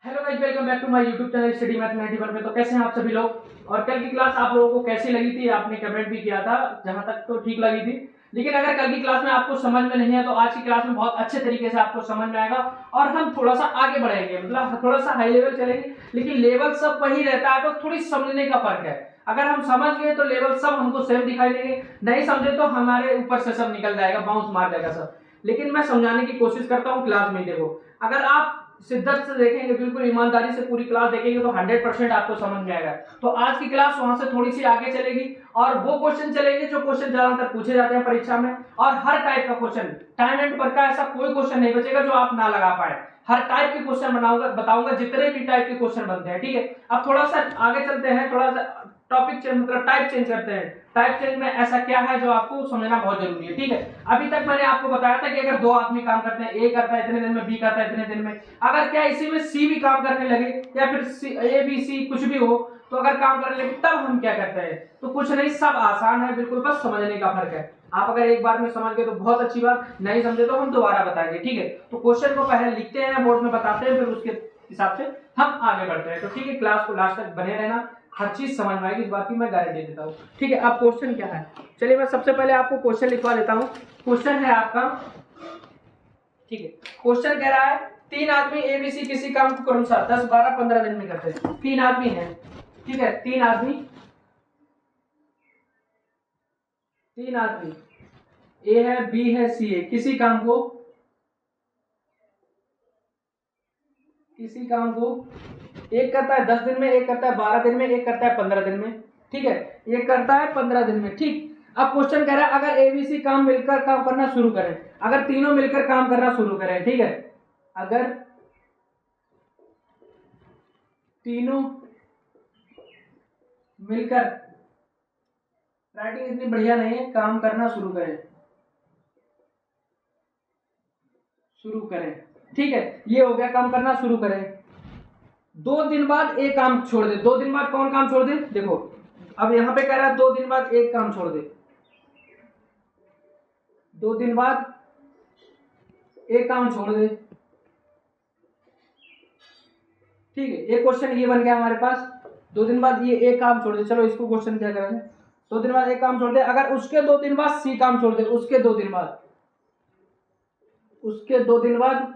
Hello guys, welcome back to my YouTube channel study math 91 में। तो कैसे हैं आप सभी लोग। और कल की क्लास आप लोगों को कैसी लगी थी, आपने कमेंट भी किया था। जहां तक तो ठीक लगी थी, लेकिन अगर कल की क्लास में आपको समझ में नहीं है तो आज की क्लास में बहुत अच्छे तरीके से आपको समझ में आएगा। और हम थोड़ा सा आगे बढ़ेंगे, मतलब थोड़ा सा हाई लेवल चलेंगे, लेकिन लेवल सब वही रहता है, बस थोड़ी समझने का फर्क है। अगर हम समझ गए तो लेवल सब हमको सेम दिखाई देंगे, नहीं समझे तो हमारे ऊपर से सब निकल जाएगा, बाउंस मार जाएगा सब। लेकिन मैं समझाने की कोशिश करता हूँ क्लास में। देखो, अगर आप शिद्दत से देखेंगे, बिल्कुल ईमानदारी से पूरी क्लास देखेंगे तो 100% आपको समझ में आएगा। तो आज की क्लास वहां से थोड़ी सी आगे चलेगी और वो क्वेश्चन चलेंगे जो क्वेश्चन ज्यादातर पूछे जाते हैं परीक्षा में। और हर टाइप का क्वेश्चन, टाइम एंड पर का ऐसा कोई क्वेश्चन नहीं बचेगा जो आप ना लगा पाए। हर टाइप के क्वेश्चन बताऊंगा जितने भी टाइप के क्वेश्चन बनते हैं। ठीक है, अब थोड़ा सा आगे चलते हैं, थोड़ा सा टॉपिक चेंज, मतलब टाइप चेंज करते हैं। टाइप चेंज में ऐसा क्या है जो आपको समझना बहुत जरूरी है। ठीक है, अभी तक मैंने आपको बताया था कि अगर दो आदमी काम करते हैं, ए करता है इतने दिन में, बी करता है इतने दिन में, अगर क्या इसी में सी भी काम करने लगे या फिर ए बी सी कुछ भी हो, तो अगर काम करने लगे तब हम क्या करते हैं। तो कुछ नहीं, सब आसान है, बिल्कुल बस समझने का फर्क है। आप अगर एक बार में समझ गए तो बहुत अच्छी बात, नहीं समझे तो हम दोबारा बताएंगे। ठीक है, तो क्वेश्चन को पहले लिखते हैं, बोर्ड में बताते हैं, फिर उसके हिसाब से हम आगे बढ़ते हैं। तो ठीक है, क्लास को लास्ट तक बने रहना, हर चीज समझ में आएगी, इस बात की मैं गारंटी देता हूँ। ठीक है, अब क्वेश्चन क्या है, चलिए मैं सबसे पहले आपको क्वेश्चन लिखवा देता हूँ। क्वेश्चन है आपका, ठीक है, क्वेश्चन कह रहा है तीन आदमी एबीसी किसी काम को क्रमशः 10, 12, 15 दिन में करते हैं। तीन आदमी हैं, ठीक है, तीन आदमी ए है, बी है, सी है, किसी काम को एक करता है 10 दिन में, एक करता है 12 दिन में, एक करता है 15 दिन में। ठीक है, एक करता है 15 दिन में। ठीक, अब क्वेश्चन कह रहा है अगर एबीसी काम मिलकर काम करना शुरू करें, अगर तीनों मिलकर काम करना शुरू करें। ठीक है, अगर तीनों मिलकर, राइटिंग इतनी बढ़िया नहीं है, काम करना शुरू करें। ठीक है, ये हो गया, काम करना शुरू करें। 2 दिन बाद एक काम छोड़ दे। 2 दिन बाद कौन काम छोड़ दे, देखो अब यहां पे कह रहा है 2 दिन बाद एक काम छोड़ दे। 2 दिन बाद एक काम छोड़ दे। ठीक है, एक क्वेश्चन ये बन गया हमारे पास। 2 दिन बाद ये एक काम छोड़ दे, चलो इसको क्वेश्चन क्या करेंगे। 2 दिन बाद एक काम छोड़ दे, अगर उसके 2 दिन बाद सी काम छोड़ दे, उसके 2 दिन बाद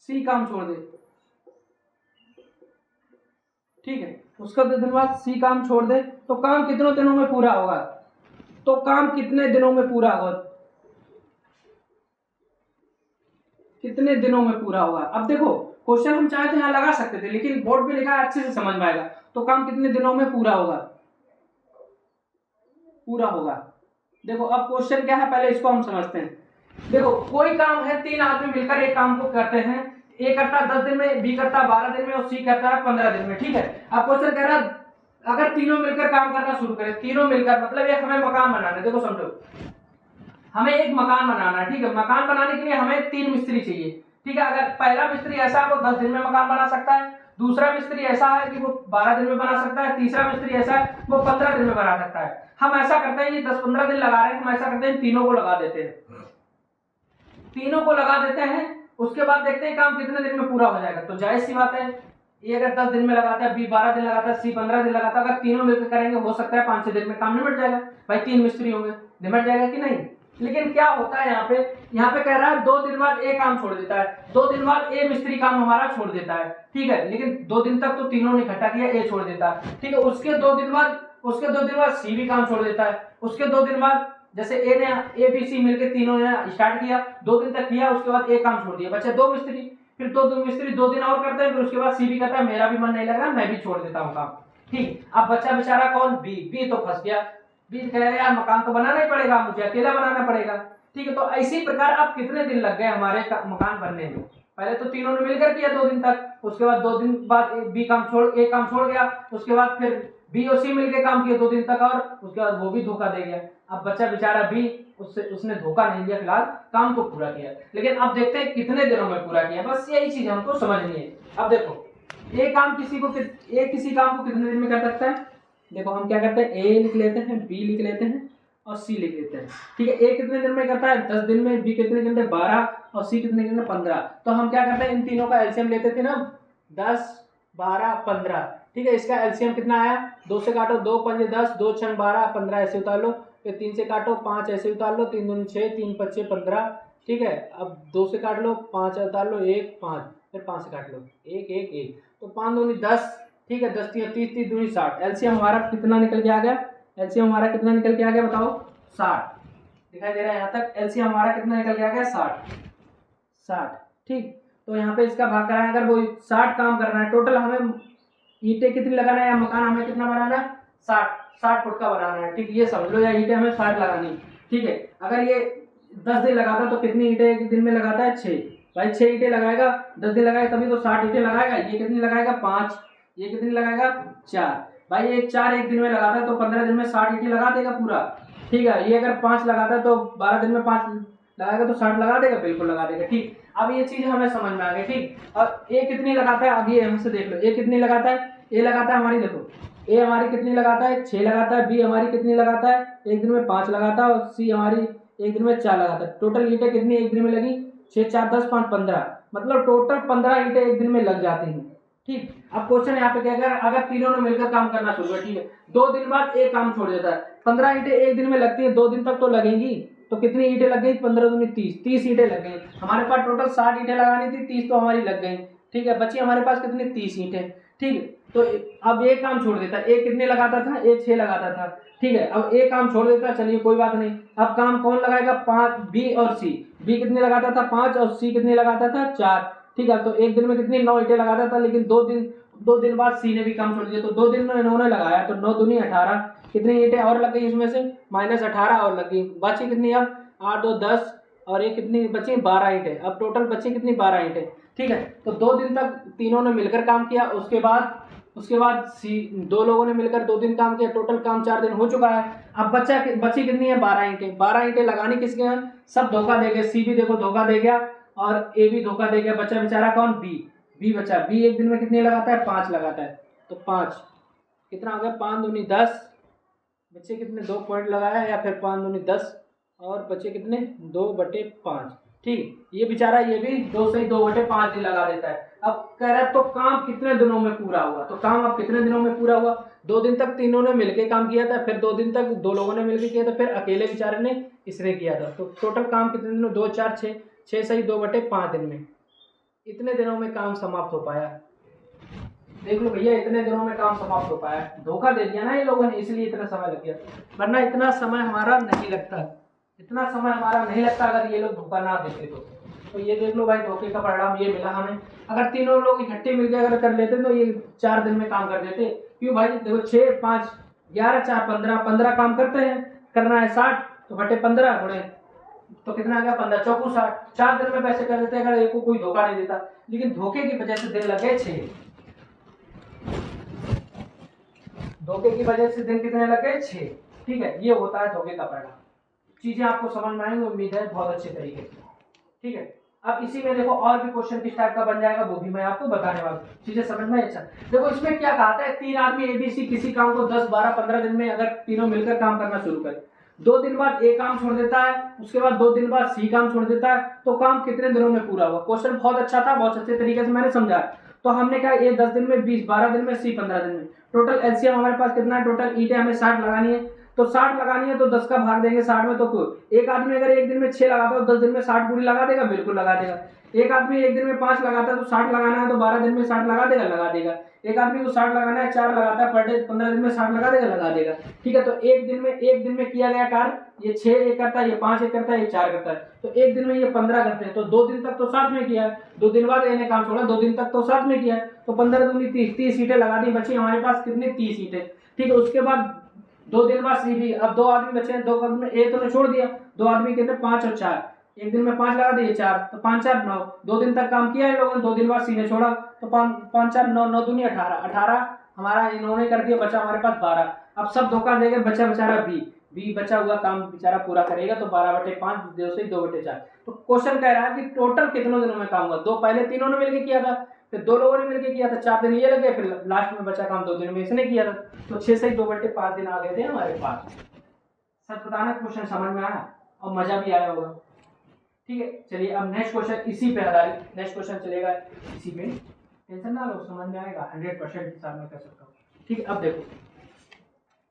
सी काम छोड़ दे। ठीक है, उसका 2 दिन बाद सी काम छोड़ दे, तो काम कितने दिनों में पूरा होगा, कितने दिनों में पूरा होगा। अब देखो, क्वेश्चन हम चाहे तो यहाँ लगा सकते थे, लेकिन बोर्ड पे लिखा है, अच्छे से समझ में आएगा। तो काम कितने दिनों में पूरा होगा। देखो अब क्वेश्चन क्या है, पहले इसको हम समझते हैं। देखो, कोई काम है, तीन आदमी मिलकर एक काम को करते हैं। ए करता है 10 दिन में, बी करता है 12 दिन में और सी करता है 15 दिन में। ठीक है, अब क्वेश्चन कह रहा है अगर तीनों मिलकर काम करना शुरू करें। तीनों मिलकर मतलब एक हमें मकान बनाना है। देखो समझो, हमें एक मकान बनाना है। ठीक है, मकान बनाने के लिए हमें 3 मिस्त्री चाहिए। ठीक है, अगर पहला मिस्त्री ऐसा है वो 10 दिन में मकान बना सकता है, दूसरा मिस्त्री ऐसा है कि वो 12 दिन में बना सकता है, तीसरा मिस्त्री ऐसा है वो 15 दिन में बना सकता है। हम ऐसा करते हैं, ये 10-15 दिन लगा रहे हैं, हम ऐसा करते हैं तीनों को लगा देते हैं। उसके बाद देखते हैं काम कितने दिन में पूरा हो जाएगा। तो जाहिर सी बात है, ये अगर 10 दिन में लगाता है, बी 12 दिन लगाता है, सी 15 दिन लगाता है, अगर तीनों मिलकर करेंगे हो सकता है 5-6 दिन में काम निपट जाएगा। भाई 3 मिस्त्री होंगे, निपट जाएगा कि नहीं। लेकिन क्या होता है यहाँ पे कह रहा है 2 दिन बाद ए काम छोड़ देता है। 2 दिन बाद ए मिस्त्री काम हमारा छोड़ देता है। ठीक है, लेकिन 2 दिन तक तो तीनों ने इकट्ठा किया, ए छोड़ देता है। ठीक है, उसके 2 दिन बाद सी भी काम छोड़ देता है। उसके 2 दिन बाद जैसे ए बी सी मिलकर तीनों ने स्टार्ट किया, 2 दिन तक किया, उसके बाद ए काम छोड़ दिया, बचे 2 मिस्त्री। फिर 2 मिस्त्री 2 दिन और करते हैं, फिर उसके बाद सी भी कहता है मेरा भी मन नहीं लग रहा, मैं भी छोड़ देता हूँ काम। ठीक, अब बच्चा बेचारा कौन, बी तो फंस गया। बी कह रहे यार मकान तो बनाना ही पड़ेगा, मुझे अकेला बनाना पड़ेगा। ठीक है, तो इसी प्रकार अब कितने दिन लग गए हमारे मकान बनने में। पहले तो तीनों ने मिलकर किया 2 दिन तक, उसके बाद 2 दिन बाद ए काम छोड़ गया, उसके बाद फिर बी और सी मिलकर काम किया 2 दिन तक, और उसके बाद वो भी धोखा दे गया। अब बच्चा बेचारा बी, उसने धोखा नहीं दिया, फिलहाल काम को पूरा किया। लेकिन अब देखते हैं कितने दिनों में पूरा किया, बस यही चीज हमको समझनी है। अब देखो, किसी काम को कितने दिन में कर सकता है। देखो हम क्या करते हैं, ए लिख लेते हैं, बी लिख लेते हैं और सी लिख देते हैं। ठीक है, ए कितने दिन में करता है 10 दिन में, बी कितने दिन में 12 और सी कितने दिन में 15। तो हम क्या करते हैं इन तीनों का एलसीएम लेते थे ना 10 12 15। ठीक है, इसका एलसीएम कितना आया 2 से काटो 2 5 10 2 6 12 15 ऐसे उतार लो, फिर 3 से काटो 5 ऐसे उतार लो 3 दूनी 6 3 5 15। ठीक है, अब 2 से काट लो 5 उतार लो 1 5, फिर 5 से काट लो 1 1 1, तो 5 दूनी 10। ठीक है, 10 3 30 30 दूनी 60। एलसीएम हमारा कितना निकल के आ गया, एलसीएम हमारा कितना निकल के आ गया बताओ 60। दिखाई दे रहा है यहाँ तक, एलसीएम हमारा कितना निकल के आ गया 60। ठीक, तो यहाँ पे इसका भाग कराएं, अगर वो 60 काम करना है टोटल, हमें ईंटें कितनी लगाना है या मकान हमें कितना बनाना है 60 फुट का बनाना है। ठीक, ये समझ लो, या ईंटें हमें 60 लगानी। ठीक है, अगर ये 10 दिन लगाता तो कितनी ईंटें एक दिन में लगाता है 6। भाई 6 ईंटें लगाएगा 10 दिन लगाएगा तभी तो 60 ईंटें लगाएगा। ये कितनी लगाएगा 5, ये कितनी लगाएगा 4। भाई ये 4 एक दिन में लगाता है तो 15 दिन में 60 ईंटें लगा देगा पूरा। ठीक है, ये अगर 5 लगाता है तो 12 दिन में 5 लगाएगा तो 60 लगा देगा, बिल्कुल लगा देगा। ठीक, अब ये चीज हमें समझ में आ गई। ठीक, अब ए कितनी लगाता है, अब ये हमसे देख लो ए कितनी लगाता है। ए लगाता है हमारी, देखो ए हमारी कितनी लगाता है 6 लगाता है, बी हमारी कितनी लगाता है एक दिन में 5 लगाता है, और सी हमारी एक दिन में 4 लगाता है। टोटल ईंटें कितनी एक दिन में लगी 6 4 10 5 15, मतलब टोटल 15 ईंटें एक दिन में लग जाती हैं। ठीक, अब क्वेश्चन यहाँ पे क्या कर, अगर तीनों ने मिलकर काम करना शुरू किया, ठीक है 2 दिन बाद एक काम छोड़ देता है, 15 ईंटें एक दिन में लगती है 2 दिन तक तो लगेंगी, तो कितनी ईंटें लग गई 15 दूनी 30 ईंटें लग गई। हमारे पास टोटल 60 ईंटें लगानी थी, 30 तो हमारी लग गई। ठीक है, बची हमारे पास कितनी 30 ईंटें। ठीक है, तो अब एक काम छोड़ देता है, एक कितने लगाता था एक 6 लगाता था। ठीक है, अब एक काम छोड़ देता है, चलिए कोई बात नहीं। अब काम कौन लगाएगा 5, बी और सी। बी कितने लगाता था 5 और सी कितने लगाता था 4। ठीक है, तो एक दिन में कितनी 9 ईंटें लगाता था, लेकिन 2 दिन बाद सी ने भी काम छोड़ दिया, तो 2 दिन में इन्होंने लगाया तो 9 दूनी 18। कितनी ईंटें और लग गई इसमें से -18 और लग गई, बची कितनी अब 8 2 10, और ये कितनी बची 12 ईंटें। अब टोटल बची कितनी 12 ईंटें। ठीक है, तो 2 दिन तक तीनों ने मिलकर काम किया, उसके बाद सी 2 लोगों ने मिलकर 2 दिन काम किया, टोटल काम 4 दिन हो चुका है। अब बची कितनी है 12 ईंटें। 12 ईंटें लगानी किसके हैं, सब धोखा दे गए, सी भी देखो धोखा दे गया और ए भी धोखा दे गया, बचा बेचारा कौन बी बचा। बी एक दिन में कितने लगाता है 5 लगाता है, तो 5 कितना हो गया 5 दूनी 10, बच्चे कितने 2 पॉइंट लगाया, या फिर 5 दूनी 10 और बच्चे कितने 2/5। ठीक, ये बेचारा ये भी 2 से 2/5 दिन लगा देता है। अब कह रहा है तो काम कितने दिनों में पूरा हुआ, तो काम अब कितने दिनों में पूरा हुआ 2 दिन तक तीनों ने मिलकर काम किया था, फिर 2 दिन तक 2 लोगों ने मिलकर किया था, फिर अकेले बेचारे ने इसने किया था। तो टोटल काम कितने दिनों 2 4 6 6 सही 2/5 दिन में, इतने दिनों में काम समाप्त हो पाया। देख लो भैया, इतने दिनों में काम समाप्त हो पाया। धोखा दे दिया ना ये लोगों ने, इसलिए इतना समय लग गया, वरना इतना समय हमारा नहीं लगता, इतना समय हमारा नहीं लगता अगर ये लोग धोखा ना देते तो ये देख लो भाई, धोखे का परिणाम ये मिला हमें। अगर तीनों लोग इकट्ठे मिलकर अगर कर लेते तो ये 4 दिन में काम कर देते। क्यों भाई, देखो 6 5 11 4 15 15 काम करते हैं, करना है 60 तो बटे 15 गुणे तो कितना आ गया 15 चौकू 60, 4 दिन में पैसे कर देते अगर एक को कोई धोखा नहीं देता। लेकिन धोखे की वजह से दिन लग गए 6, धोखे की वजह से दिन कितने लग गए 6। ठीक है, ये होता है धोखे का परिणाम। चीजें आपको समझ में आएंगी, उम्मीद है बहुत अच्छे तरीके से। ठीक है, अब इसी में देखो और भी क्वेश्चन किस टाइप का बन जाएगा वो भी मैं आपको बताने वाला हूँ, चीजें समझ में। अच्छा देखो, इसमें क्या कहा था 3 आदमी ABC किसी काम को 10 12 15 दिन में अगर तीनों मिलकर काम करना शुरू करें, 2 दिन बाद ए काम छोड़ देता है, उसके बाद 2 दिन बाद सी काम छोड़ देता है, तो काम कितने दिनों में पूरा हुआ। क्वेश्चन बहुत अच्छा था, बहुत अच्छे तरीके से मैंने समझाया। तो हमने कहा ए 10 दिन में, 20 12 दिन में, सी 15 दिन में। टोटल एलसीएम हमारे पास कितना है, टोटल ईंटें हमें 60 लगानी है, तो 60 लगानी है तो 10 का भाग देंगे 60 में, तो एक आदमी अगर एक दिन में 6 लगाता है तो 10 दिन में 60 पूरी लगा देगा, बिल्कुल लगा देगा। एक आदमी एक दिन में 5 लगाता है तो 60 लगाना है तो 12 दिन में 60 लगा देगा, लगा देगा। एक आदमी को 60 लगाना है 4 लगाता है पर डे, 15 दिन में 60 लगा देगा, लगा देगा। ठीक है, तो एक दिन में किया गया कार्य ये 6 एक करता है, ये 5 एक करता है, ये 4 करता है, तो एक दिन में ये 15 करते हैं। तो 2 दिन तक तो साथ में किया है, 2 दिन बाद इन्हें काम छोड़ा, 2 दिन तक तो साथ में किया है, तो 15 दूनी 30 सीटें लगा दी, बची हमारे पास कितनी 30 सीटें। ठीक है, उसके बाद 2 दिन बाद सी भी, अब 2 आदमी बचे हैं, 2 आदमी एक तो ने छोड़ दिया, 2 आदमी कहते 5 और 4, एक दिन में 5 लगा दिए 4, तो 5 4 9, 2 दिन तक काम किया है लोगों ने, 2 दिन बाद सी ने छोड़ा, तो 5 4 9 9 दूनी 18 हमारा इन्होंने कर दिया, बचा हमारे पास 12। अब सब धोखा देंगे, बचा बेचारा बी बचा हुआ काम बेचारा पूरा करेगा, तो 12/5 2 से 2/4। तो क्वेश्चन कह रहा है कि टोटल कितनों दिनों में काम हुआ। 2 पहले तीनों ने मिलकर किया था, फिर 2 लोगों ने मिलकर किया था, 4 दिन ये लगे, फिर लास्ट में बचा काम 2 दिन में इसने किया था, तो 6 से 2/5 दिन आ गए थे हमारे पास। सच बताना, क्वेश्चन समझ में आया और मजा भी आया होगा। ठीक है, चलिए अब नेक्स्ट क्वेश्चन इसी पे आधारित नेक्स्ट क्वेश्चन चलेगा इसी पे, टेंशन ना लो, समझ में आएगा 100% हिसाब में कर सकता हूँ। ठीक है, अब देखो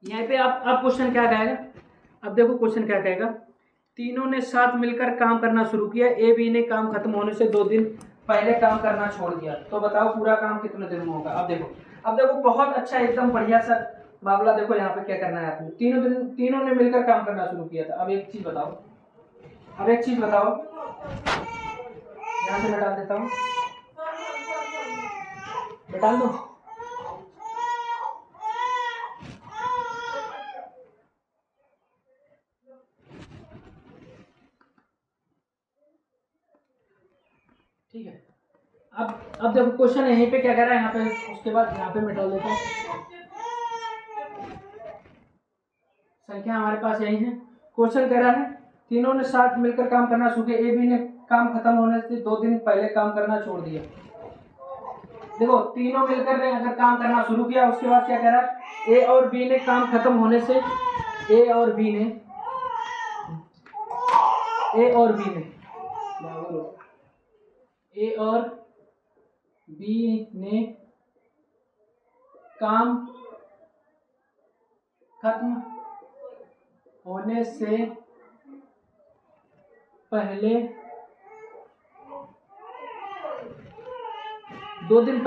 यहाँ पे आप क्वेश्चन क्या कहेगा, अब देखो क्वेश्चन क्या कहेगा, तीनों ने साथ मिलकर काम करना शुरू किया, ए बी ने काम खत्म होने से 2 दिन पहले काम करना छोड़ दिया, तो बताओ पूरा काम कितने दिन में होगा। अब देखो बहुत अच्छा एकदम बढ़िया सा मामला। देखो यहाँ पे क्या करना है आपको, तीनों ने मिलकर काम करना शुरू किया था। अब एक चीज बताओ, यहाँ से मैं डाल देता हूँ, डाल दो। ठीक है, अब देखो क्वेश्चन यहीं पे क्या कह रहा है, यहाँ पे उसके बाद यहाँ पे मैं डाल देता हूँ, संख्या हमारे पास यही है। क्वेश्चन कह रहा है तीनों ने साथ मिलकर काम करना शुरू किया, ए बी ने काम खत्म होने से 2 दिन पहले काम करना छोड़ दिया। देखो तीनों मिलकर ने अगर काम करना शुरू किया, उसके बाद क्या कह रहा है, ए और बी ने काम खत्म होने से ए और बी ने ए और बी ने काम खत्म होने से पहले 2 दिन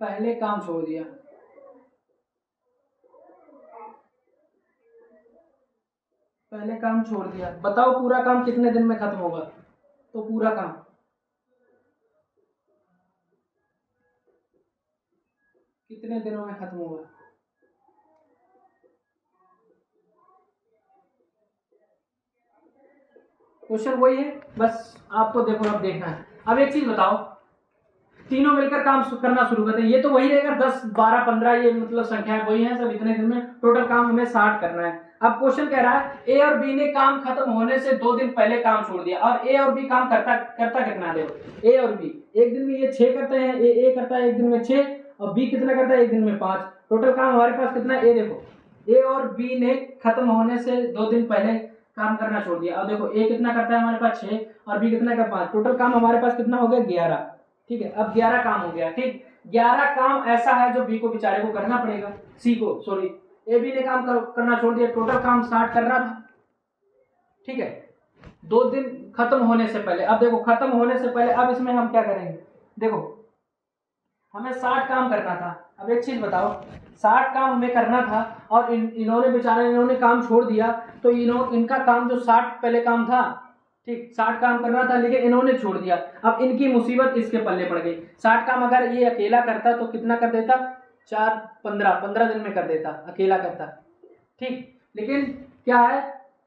पहले काम छोड़ दिया। बताओ पूरा काम कितने दिन में खत्म होगा, तो पूरा काम कितने दिनों में खत्म होगा। क्वेश्चन वही है, बस आपको देखो अब देखना है। अब एक चीज बताओ, तीनों मिलकर काम करना शुरू करते हैं, ये तो वही रहेगा 10 12 15, ये मतलब संख्या वही है सब, इतने दिन में टोटल काम हमें 60 करना है। अब क्वेश्चन कह रहा है ए और बी ने काम खत्म होने से 2 दिन पहले काम छोड़ दिया, और ए और बी काम करता कितना, देखो ए और बी एक दिन में ये 6 करते हैं, ए करता है एक दिन में 6 और बी कितना करता है एक दिन में 5, टोटल काम हमारे पास कितना है, ए देखो ए और बी ने खत्म होने से 2 दिन पहले काम करना छोड़ दिया। अब देखो ए कितना करता है हमारे पास 6 और बी कितना का 5, टोटल काम हमारे पास कितना हो गया 11। ठीक है, अब 11 काम हो गया। ठीक, 11 काम ऐसा है जो बी को बेचारे को करना पड़ेगा, सी को सॉरी ए बी ने काम करना छोड़ दिया, टोटल काम 60 करना था। ठीक है, 2 दिन खत्म होने से पहले, अब देखो खत्म होने से पहले, अब इसमें हम क्या करेंगे, देखो हमें 60 काम करना था। अब एक चीज बताओ, 60 काम हमें करना था और इन्होंने काम छोड़ दिया, तो इनका काम जो 60 पहले काम था, ठीक 60 काम करना था लेकिन इन्होंने छोड़ दिया। अब इनकी मुसीबत इसके पल्ले पड़ गई। 60 काम अगर ये अकेला करता तो कितना कर देता, 4 15 दिन में कर देता, अकेला करता। ठीक, लेकिन क्या है,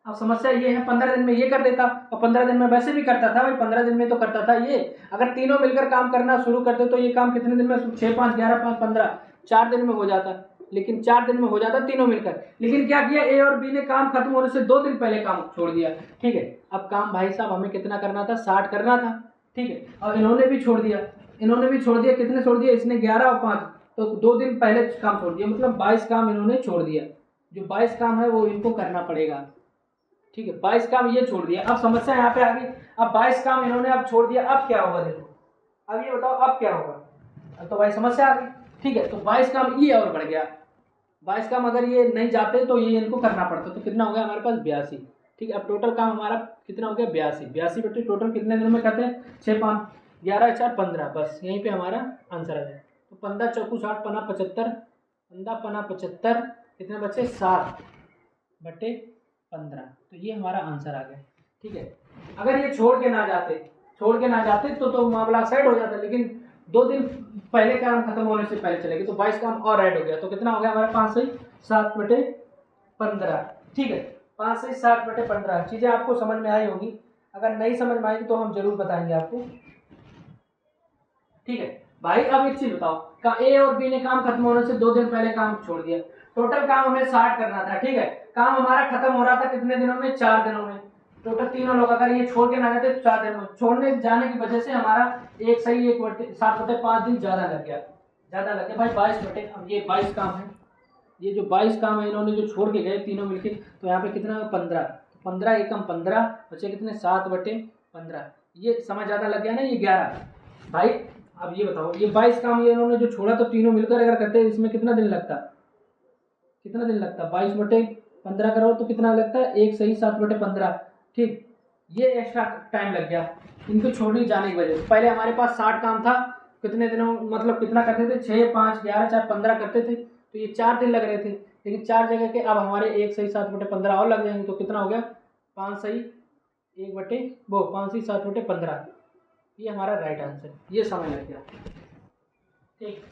अब समस्या ये है 15 दिन में ये कर देता, और 15 दिन में वैसे भी करता था भाई, 15 दिन में तो करता था ये। अगर तीनों मिलकर काम करना शुरू करते तो ये काम कितने दिन में, 6 5 11 5 15, 4 दिन में हो जाता, लेकिन 4 दिन में हो जाता तीनों मिलकर। लेकिन क्या किया, ए और बी ने काम खत्म होने से 2 दिन पहले काम छोड़ दिया। ठीक है, अब काम भाई साहब हमें कितना करना था, 60 करना था। ठीक है, और इन्होंने भी छोड़ दिया, कितने छोड़ दिया, इसने 11 और 5, तो 2 दिन पहले काम छोड़ दिया, मतलब 22 काम इन्होंने छोड़ दिया। जो 22 काम है वो इनको करना पड़ेगा। ठीक है, 22 काम ये छोड़ दिया। अब समस्या यहाँ पे आ गई, अब 22 काम इन्होंने अब छोड़ दिया, अब क्या होगा, देखो अब ये बताओ अब क्या होगा। अब तो भाई समस्या आ गई। ठीक है, तो 22 काम ये और बढ़ गया, 22 काम अगर ये नहीं जाते तो ये इनको करना पड़ता, तो कितना हो गया हमारे पास 82। ठीक है, अब टोटल काम हमारा कितना हो गया 82 बटे टोटल कितने दिनों में करते हैं, 6 5 11 4 15, बस यहीं पे हमारा आंसर आ जाए। तो 15 चौकू 60 पना 75, 15 पना 75, कितने बचे 7 बटे 15, तो ये हमारा आंसर आ गया। ठीक है, अगर ये छोड़ के ना जाते तो मामला सेट हो जाता, लेकिन 2 दिन पहले काम खत्म होने से पहले चलेगी, तो 22 काम और ऐड हो गया, तो कितना हो गया हमारे 5 से 7 बटे 15। ठीक है, 5 से 7 बटे 15। चीजें आपको समझ में आई होगी, अगर नहीं समझ में आएगी तो हम जरूर बताएंगे आपको। ठीक है भाई, अब एक चीज बताओ, का ए और बी ने काम खत्म होने से 2 दिन पहले काम छोड़ दिया, टोटल काम हमें 60 करना था। ठीक है, काम हमारा खत्म हो रहा था कितने दिनों में, 4 दिनों में। टोटल तीनों लोग अगर ये छोड़ के ना जाते तो 4 दिन में, छोड़ने जाने की वजह से हमारा 1 सही 1 बटे 7 बटे 5 दिन ज्यादा लग गया। ज़्यादा लग गया भाई 22 बटे, अब ये 22 काम है, ये जो 22 काम है इन्होंने जो छोड़ के गए तीनों मिलके, तो यहाँ पे कितना 15, 15 एकम 15 बचे कितने 7 बटे 15, ये समय ज़्यादा लग गया ना, ये 11 भाई। अब ये बताओ ये 22 काम ये इन्होंने जो छोड़ा तो तीनों मिलकर अगर करते हैं इसमें कितना दिन लगता, कितना दिन लगता 22 बटे 15 करो तो कितना लगता है, एक सही 7 बटे 15, ठीक। ये एक्स्ट्रा टाइम लग गया इनको छोड़ने जाने की वजह से। पहले हमारे पास 60 काम था, कितने दिनों मतलब कितना करते थे 6 5 11 4 15 करते थे, तो ये 4 दिन लग रहे थे, लेकिन 4 जगह के अब हमारे 1 सही 7 बटे 15 और लग जाएंगे, तो कितना हो गया 5 सही 1 बटे वो 5 सही 7 बटे 15, ये हमारा राइट आंसर। ये समझ लग गया, ठीक।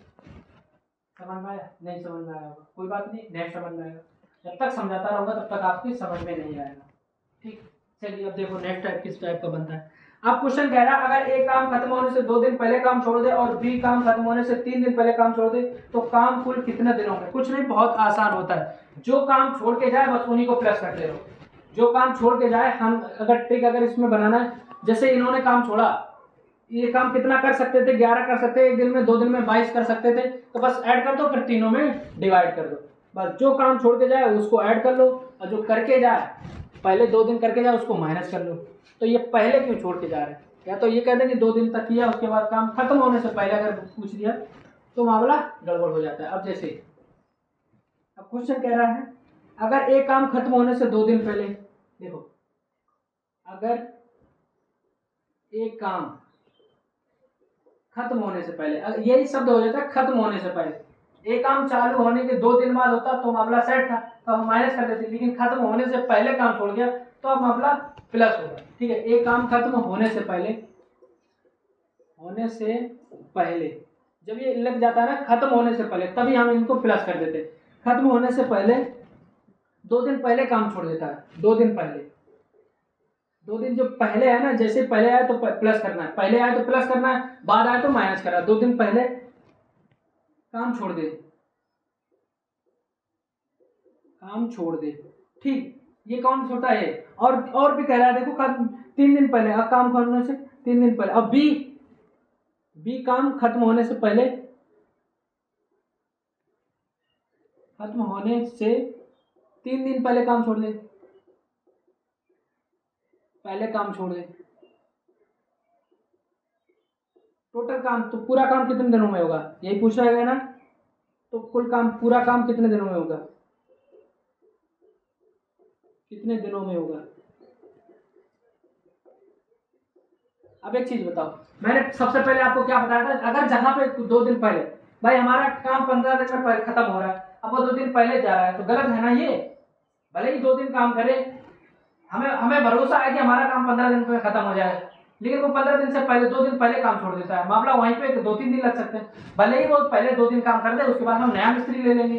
समझ में आया, नहीं समझ में आया होगा कोई बात नहीं, नेक्स्ट समझ में आएगा, जब तक समझाता रहूँगा तब तक आपकी समझ में नहीं आएगा, ठीक। चलिए अब देखो नेक्स्ट टाइप किस टाइप का बनता है। अब क्वेश्चन कह रहा है अगर एक काम खत्म होने से 2 दिन पहले काम छोड़ दे और बी काम खत्म होने से 3 दिन पहले काम छोड़ दे तो काम कुल कितने दिनों में। कुछ नहीं, बहुत आसान होता है, जो काम छोड़ के जाए बस उन्हीं को प्लस करते रहो, जो काम छोड़ के जाए। हम अगर ट्रिक अगर इसमें बनाना है, जैसे इन्होंने काम छोड़ा, ये काम कितना कर सकते थे 11 कर सकते, एक दिन में 2 दिन में 22 कर सकते थे, तो बस ऐड कर दो फिर तीनों में डिवाइड कर दो, बस जो काम छोड़ के जाए उसको ऐड कर लो और जो करके जाए पहले 2 दिन करके जाए उसको माइनस कर लो। तो ये पहले क्यों छोड़ के जा रहे हैं, या तो ये कहते हैं कि 2 दिन तक किया उसके बाद काम खत्म होने से पहले अगर पूछ दिया तो मामला गड़बड़ हो जाता है। अब जैसे अब क्वेश्चन कह रहा है अगर एक काम खत्म होने से 2 दिन पहले, देखो अगर एक काम खत्म होने से पहले, यही शब्द हो जाता है खत्म होने से पहले, एक काम चालू होने के 2 दिन बाद होता तो मामला सेट था तो हम माइनस कर देते, लेकिन खत्म होने से पहले काम छोड़ गया तो अब मामला प्लस होगा, ठीक है। एक काम खत्म होने से पहले, होने से पहले जब ये लग जाता है ना खत्म होने से पहले, तभी हम इनको प्लस कर देते। खत्म होने से पहले 2 दिन पहले काम छोड़ देता है, 2 दिन पहले, 2 दिन जो पहले है ना, जैसे पहले आए तो प्लस करना है, पहले आए तो प्लस करना है, बाद आए तो माइनस करना है। 2 दिन पहले काम छोड़ दे, काम छोड़ दे, ठीक। ये कौन छोटा है, और भी कह रहा है देखो 3 दिन पहले, अब काम करने से 3 दिन पहले, अब बी काम खत्म होने से पहले, खत्म होने से 3 दिन पहले काम छोड़ दे, पहले काम छोड़ दे। टोटल काम तो पूरा काम कितने दिनों में होगा, यही पूछ रहा है ना, तो कुल काम पूरा काम कितने दिनों में होगा, कितने दिनों में होगा। अब एक चीज बताओ, मैंने सबसे पहले आपको क्या बताया था, अगर जहां पे 2 दिन पहले, भाई हमारा काम 15 दिन में खत्म हो रहा है, अब वो 2 दिन पहले जा रहा है तो गलत है ना ये। भले ही 2 दिन काम करे, हमें भरोसा है कि हमारा काम 15 दिन में खत्म हो जाएगा, लेकिन वो 15 दिन से पहले 2 दिन पहले काम छोड़ देता है, मामला वहीं पे 2-3 दिन लग सकते हैं। भले ही वो पहले 2 दिन काम कर दे, उसके बाद हम नया मिस्त्री ले लेंगे,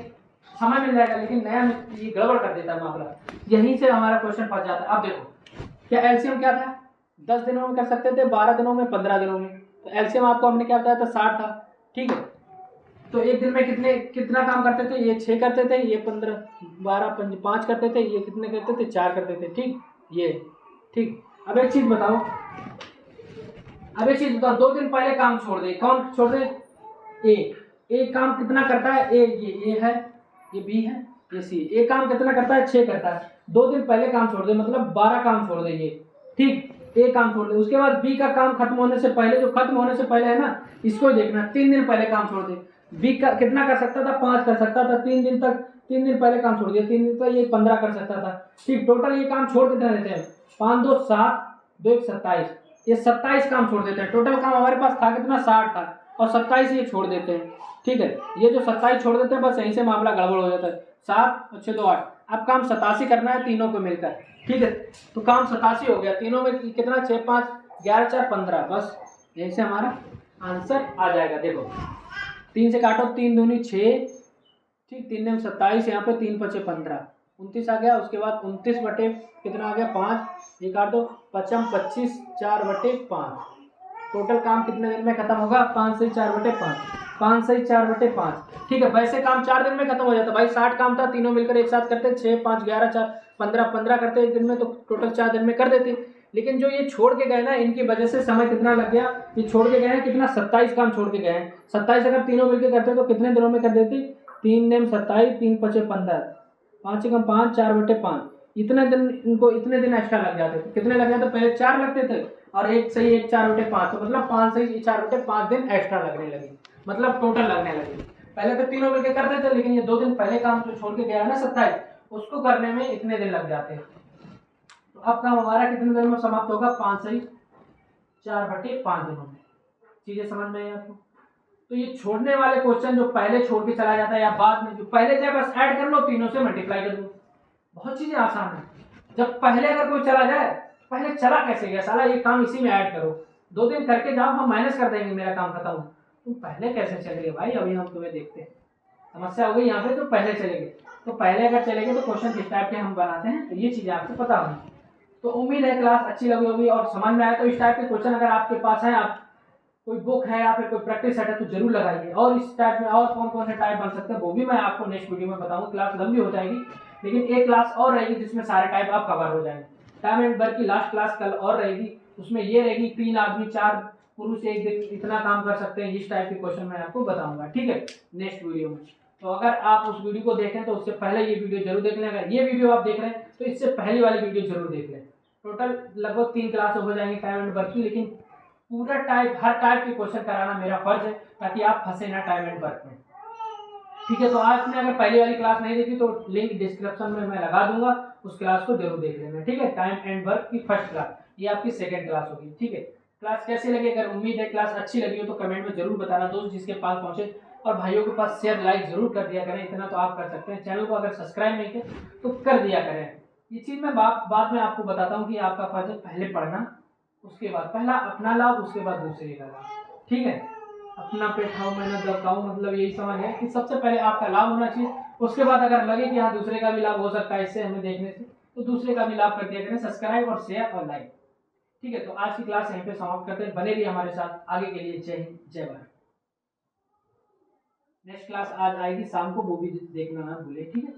समय मिल जाएगा, लेकिन नया मिस्त्री गड़बड़ कर देता है मामला, यहीं से हमारा क्वेश्चन फंस जाता है। अब देखो क्या एलसीएम क्या था, 10 दिनों में कर सकते थे, 12 दिनों में, 15 दिनों में, तो एलसीएम आपको हमने क्या बताया था 60 था, ठीक है। तो एक दिन में कितना काम करते थे, ये 6 करते थे, ये 15 12 5 करते थे, ये कितने करते थे 4 करते थे, ठीक ये, ठीक। अब एक चीज बताओ, 2 दिन पहले काम छोड़ दे, कौन छोड़ दे, ए काम कितना करता है, ये है, ये बी है, ये सी, ए काम कितना करता है 6 करता है, 2 दिन पहले काम छोड़ दे मतलब 12 काम छोड़ दे ये, ठीक। ए काम छोड़ दे, उसके बाद बी का काम खत्म होने से पहले, जो खत्म होने से पहले है ना इसको देखना, 3 दिन पहले काम छोड़ दे। बी का कितना कर सकता था 5 कर सकता था, 3 दिन तक, 3 दिन पहले काम छोड़ दिया, 3 दिन तक ये 15 कर सकता था, ठीक। टोटल ये काम छोड़ कितना देते हैं, 5 2 7 2 1 27, ये 27 काम छोड़ देते हैं। टोटल काम हमारे पास था कितना 60 था, और 27 ये छोड़ देते हैं, ठीक है। ये जो 27 छोड़ देते हैं बस यहीं से मामला गड़बड़ हो जाता है। 7 और 6 2 8, अब काम 87 करना है तीनों को मिलकर, ठीक है। तो काम 87 हो गया, तीनों में कितना 6 5 11 4 15, बस यहीं से हमारा आंसर आ जाएगा। देखो 3 से काटो, 3 दूनी 6, ठीक, 3 में 27, यहाँ पे 3 5 15, 29 आ गया। उसके बाद 29 बटे कितना आ गया 5, ये काट दो, 5 25 4 बटे 5, टोटल काम कितने दिन में खत्म होगा 5 से 4 बटे 5, 5 से 4 बटे 5, ठीक है। वैसे काम 4 दिन में खत्म हो जाता भाई, 60 काम था, तीनों मिलकर एक साथ करते, 6 5 11 4 15 करते एक दिन में, तो टोटल 4 दिन में कर देते, लेकिन जो ये छोड़ के गए ना, इनकी वजह से समय कितना लग गया। ये छोड़ के गए हैं कितना, 27 काम छोड़ के गए हैं। 27 अगर तीनों मिलकर करते तो कितने दिनों में कर देते, 3 दिन 27, 3 पचे 15, 5 एकम 5, 4/5, इतने दिन, इनको इतने दिन एक्स्ट्रा लग जाते थे। कितने लग जाते, पहले 4 लगते थे और एक सही 1 4/5, तो मतलब 5 सही 4/5 दिन एक्स्ट्रा लगने लगे, मतलब टोटल लगने लगे। पहले तो तीनों मिलकर करते थे, लेकिन ये 2 दिन पहले काम जो छोड़ के गया है ना 27, उसको करने में इतने दिन लग जाते हैं। तो अब काम हमारा कितने दिन में समाप्त होगा, 5 सही 4/5 दिनों में। चीजें समझ में आई आपको। तो ये छोड़ने वाले क्वेश्चन जो पहले छोड़ के चला जाता है या बाद में, जो पहले जाए बस ऐड कर लो, तीनों से मल्टीप्लाई कर दो, बहुत चीजें आसान है। जब पहले अगर कोई चला जाए, पहले चला कैसे गया साला, ये काम इसी में ऐड करो, 2 दिन करके जाओ, हम माइनस कर देंगे, मेरा काम खत्म। तुम पहले कैसे चले गए भाई, अभी हम तुम्हें देखते हैं। समस्या हो गई यहाँ पे, तो पहले चले गए। तो पहले अगर चले गए तो क्वेश्चन किस टाइप के हम बनाते हैं, तो ये चीजें आपको पता होंगी। तो उम्मीद है क्लास अच्छी लगी होगी और समझ में आया। तो इस टाइप के क्वेश्चन अगर आपके पास है, आप कोई बुक है या फिर कोई प्रैक्टिस सेट है, तो जरूर लगाइए। और इस टाइप में और कौन कौन से टाइप बन सकते हैं वो भी मैं आपको नेक्स्ट वीडियो में बताऊंगा। क्लास लंबी हो जाएगी, लेकिन एक क्लास और रहेगी जिसमें सारे टाइप आप कवर हो जाएंगे। टाइम एंड वर्क की लास्ट क्लास कल और रहेगी, उसमें ये रहेगी 3 आदमी 4 पुरुष एक दिन इतना काम कर सकते हैं, इस टाइप के क्वेश्चन मैं आपको बताऊंगा, ठीक है, नेक्स्ट वीडियो में। तो अगर आप उस वीडियो को देखें तो उससे पहले ये वीडियो जरूर देख लें। अगर ये वीडियो आप देख रहे हैं तो इससे पहली वाली वीडियो जरूर देख लें। टोटल लगभग 3 क्लास हो जाएंगे टाइम एंड वर्क की, लेकिन पूरा टाइप, हर टाइप के क्वेश्चन कराना मेरा फर्ज है, ताकि आप फंसे ना टाइम एंड वर्क में, ठीक है। तो आपने अगर पहली वाली क्लास नहीं देखी तो लिंक डिस्क्रिप्शन में मैं लगा दूंगा, उस क्लास को जरूर देख लेना, ठीक है। टाइम एंड वर्क की फर्स्ट क्लास, ये आपकी सेकंड क्लास होगी, ठीक है। क्लास कैसी लगी, अगर उम्मीद है क्लास अच्छी लगी हो तो कमेंट में जरूर बताना दोस्त जिसके पास पहुंचे, और भाइयों के पास शेयर लाइक जरूर कर दिया करें, इतना तो आप कर सकते हैं। चैनल को अगर सब्सक्राइब नहीं किया तो कर दिया करें। ये चीज मैं बाद में आपको बताता हूँ कि आपका फर्ज है पहले पढ़ना, उसके बाद पहला अपना लाभ, उसके बाद दूसरे का लाभ, ठीक है। अपना पेट खाओ मेहनत दब खाओ, मतलब यही समझ है कि सबसे पहले आपका लाभ होना चाहिए, उसके बाद अगर लगे कि हाँ दूसरे का भी लाभ हो सकता है इससे हमें देखने से, तो दूसरे का भी लाभ कर दिया करें, सब्सक्राइब और शेयर और लाइक, ठीक है। तो आज की क्लास यहीं पे समाप्त करते हैं, बने रहिए हमारे साथ आगे के लिए। जय हिंद, जय भारत। नेक्स्ट क्लास आज आएगी शाम को, वो भी देखना ना भूले, ठीक है।